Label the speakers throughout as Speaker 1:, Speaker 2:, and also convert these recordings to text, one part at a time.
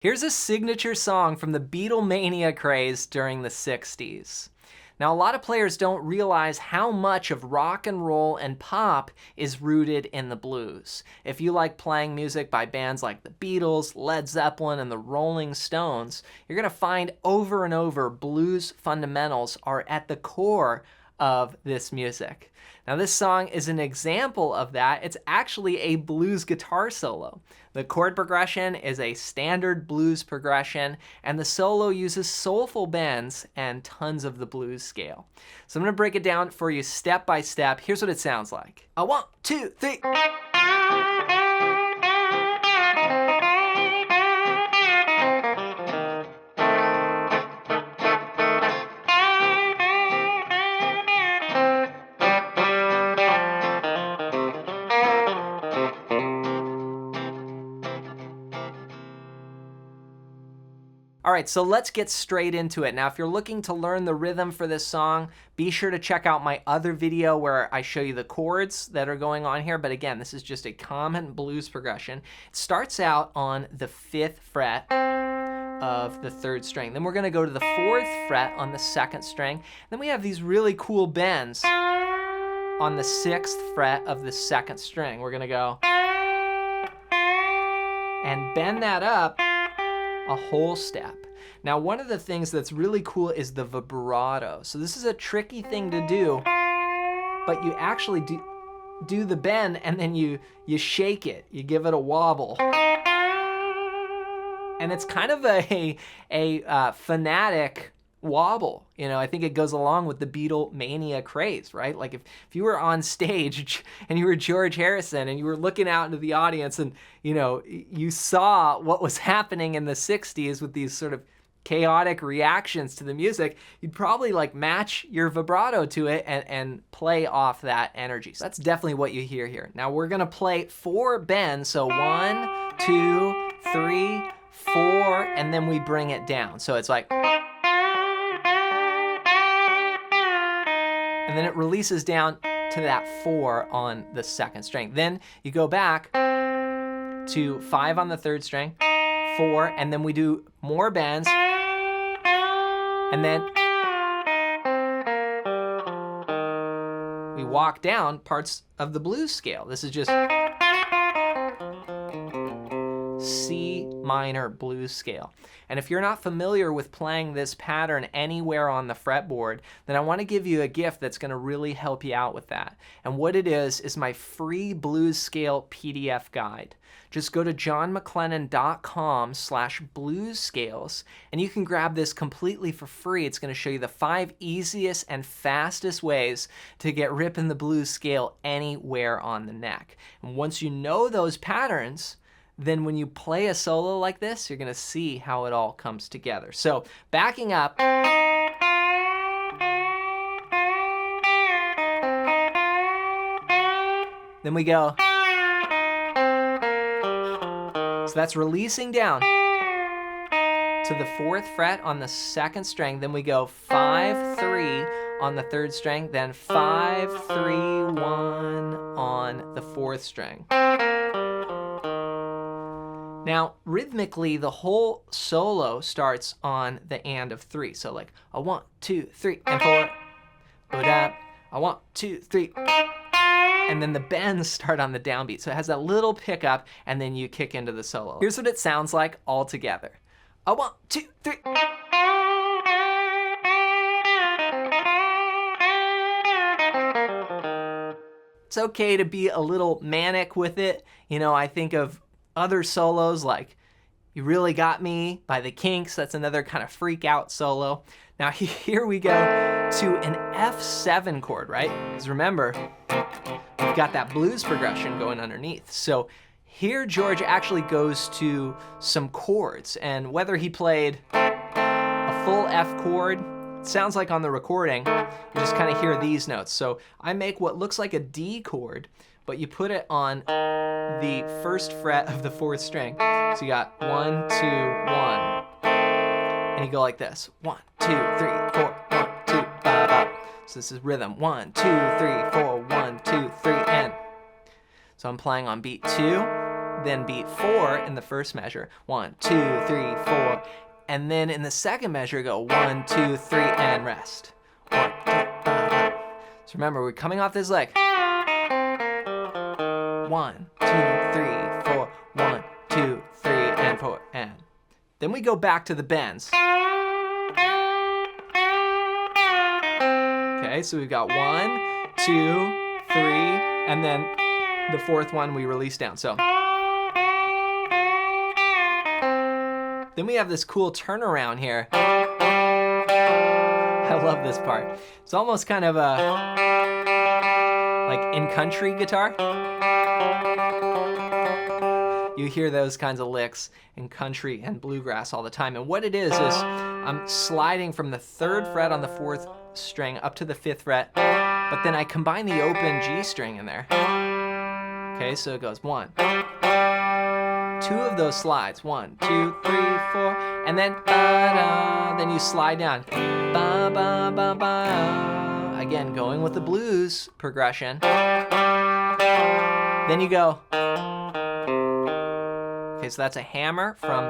Speaker 1: Here's a signature song from the Beatlemania craze during the 60s. Now, a lot of players don't realize how much of rock and roll and pop is rooted in the blues. If you like playing music by bands like the Beatles, Led Zeppelin, and the Rolling Stones, you're going to find over and over blues fundamentals are at the core of this music. Now, this song is an example of that. It's actually a blues guitar solo. The chord progression is a standard blues progression, and the solo uses soulful bends and tons of the blues scale. So I'm going to break it down for you step by step. Here's what it sounds like. 1, 2, 3. All right, so let's get straight into it. Now, if you're looking to learn the rhythm for this song, be sure to check out my other video where I show you the chords that are going on here. But again, this is just a common blues progression. It starts out on the 5th fret of the 3rd string. Then we're going to go to the 4th fret on the 2nd string. Then we have these really cool bends on the 6th fret of the 2nd string. We're going to go and bend that up a whole step. Now, one of the things that's really cool is the vibrato. So this is a tricky thing to do, but you actually do the bend and then you shake it. You give it a wobble. And it's kind of a phonetic wobble. You know, I think it goes along with the Beatlemania craze, right? Like if you were on stage and you were George Harrison and you were looking out into the audience and, you know, you saw what was happening in the 60s with these sort of chaotic reactions to the music, you'd probably like match your vibrato to it and play off that energy. So that's definitely what you hear here. Now we're gonna play 4 bends. So 1, 2, 3, 4, and then we bring it down. So it's like, and then it releases down to that 4 on the 2nd string. Then you go back to 5 on the 3rd string, 4, and then we do more bends, and then we walk down parts of the blues scale. This is just C minor blues scale. And if you're not familiar with playing this pattern anywhere on the fretboard, then I want to give you a gift that's going to really help you out with that. And what it is my free blues scale PDF guide. Just go to johnmcclennan.com/bluesscales and you can grab this completely for free. It's going to show you the 5 easiest and fastest ways to get ripping the blues scale anywhere on the neck. And once you know those patterns, then when you play a solo like this, you're going to see how it all comes together. So backing up, then we go. So that's releasing down to the 4th fret on the 2nd string. Then we go 5, 3 on the 3rd string, then 5, 3, 1 on the 4th string. Now, rhythmically, the whole solo starts on the and of 3. So like a 1, 2, 3, and 4. A 1, 2, 3. And then the bends start on the downbeat. So it has that little pickup, and then you kick into the solo. Here's what it sounds like all together. A 1, 2, 3. It's okay to be a little manic with it. You know, I think of other solos like You Really Got Me by the Kinks. That's another kind of freak out solo. Now here we go to an F7 chord, right? Because remember, we've got that blues progression going underneath. So here George actually goes to some chords, and whether he played a full F chord, it sounds like on the recording, you just kind of hear these notes. So I make what looks like a D chord, but you put it on the 1st fret of the 4th string. So you got 1, 2, 1. And you go like this. 1, 2, 3, 4, 1, 2, ba, ba. So this is rhythm. 1, 2, 3, 4, 1, 2, 3, and. So I'm playing on beat 2, then beat 4 in the first measure. 1, 2, 3, 4. And then in the second measure, go 1, 2, 3, and rest. 1, 2, So remember, we're coming off this lick. 1, 2, 3, 4. 1, 2, 3, and 4, and. Then we go back to the bends. Okay, so we've got 1, 2, 3, and then the fourth one we release down. So then we have this cool turnaround here. I love this part. It's almost kind of like in country guitar. You hear those kinds of licks in country and bluegrass all the time. And what it is I'm sliding from the 3rd fret on the 4th string up to the 5th fret, but then I combine the open G string in there. Okay, so it goes 1, 2 of those slides, 1, 2, 3, 4, and then ba-da, then you slide down, ba ba ba ba. Again, going with the blues progression. Then you go. Okay, so that's a hammer from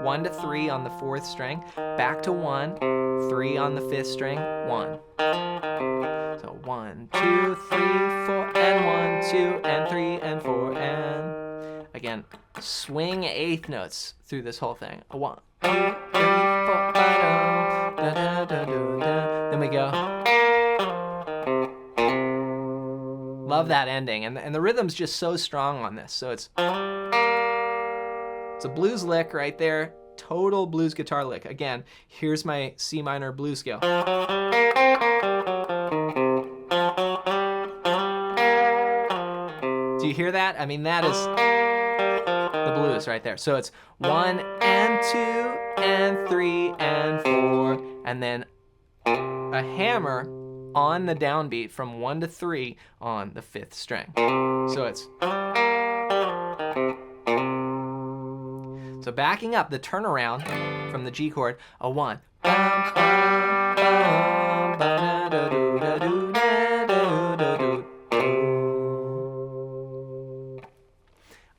Speaker 1: 1 to 3 on the 4th string, back to 1, 3 on the 5th string, 1. So 1, 2, 3, 4, and 1, 2, and 3, and 4, and again, swing 8th notes through this whole thing. 1, 2, 3, 4, da, da, da, da, da. Then we go. Love that ending, and the rhythm's just so strong on this. So it's a blues lick right there, total blues guitar lick. Again, here's my C minor blues scale. Do you hear that? I mean, that is the blues right there. So it's 1 and 2 and 3 and 4, and then a hammer on the downbeat from 1 to 3 on the 5th string. So it's. So backing up, the turnaround from the G chord, a 1.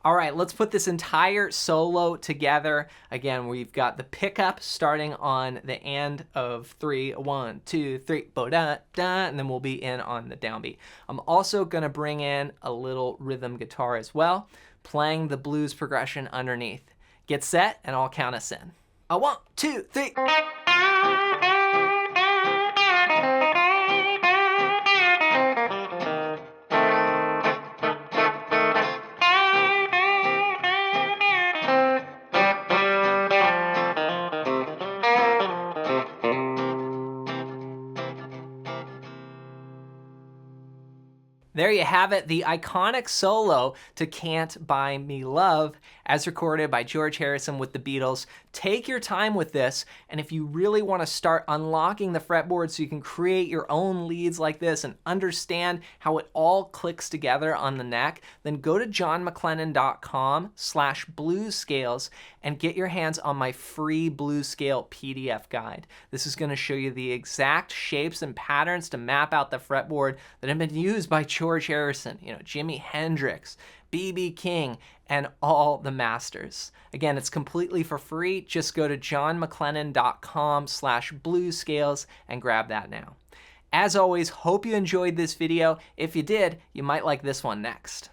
Speaker 1: All right, let's put this entire solo together. Again, we've got the pickup starting on the end of 3. 1, 2, 3, bo-da, da, and then we'll be in on the downbeat. I'm also gonna bring in a little rhythm guitar as well, playing the blues progression underneath. Get set, and I'll count us in. 1, 2, 3. There you have it, the iconic solo to Can't Buy Me Love, as recorded by George Harrison with the Beatles. Take your time with this, and if you really want to start unlocking the fretboard so you can create your own leads like this and understand how it all clicks together on the neck, then go to johnmclennan.com/bluescales and get your hands on my free blues scale PDF guide. This is going to show you the exact shapes and patterns to map out the fretboard that have been used by George Harrison, Jimi Hendrix, B.B. King, and all the masters. Again, it's completely for free. Just go to johnmclennan.com/bluescales and grab that now. As always, hope you enjoyed this video. If you did, you might like this one next.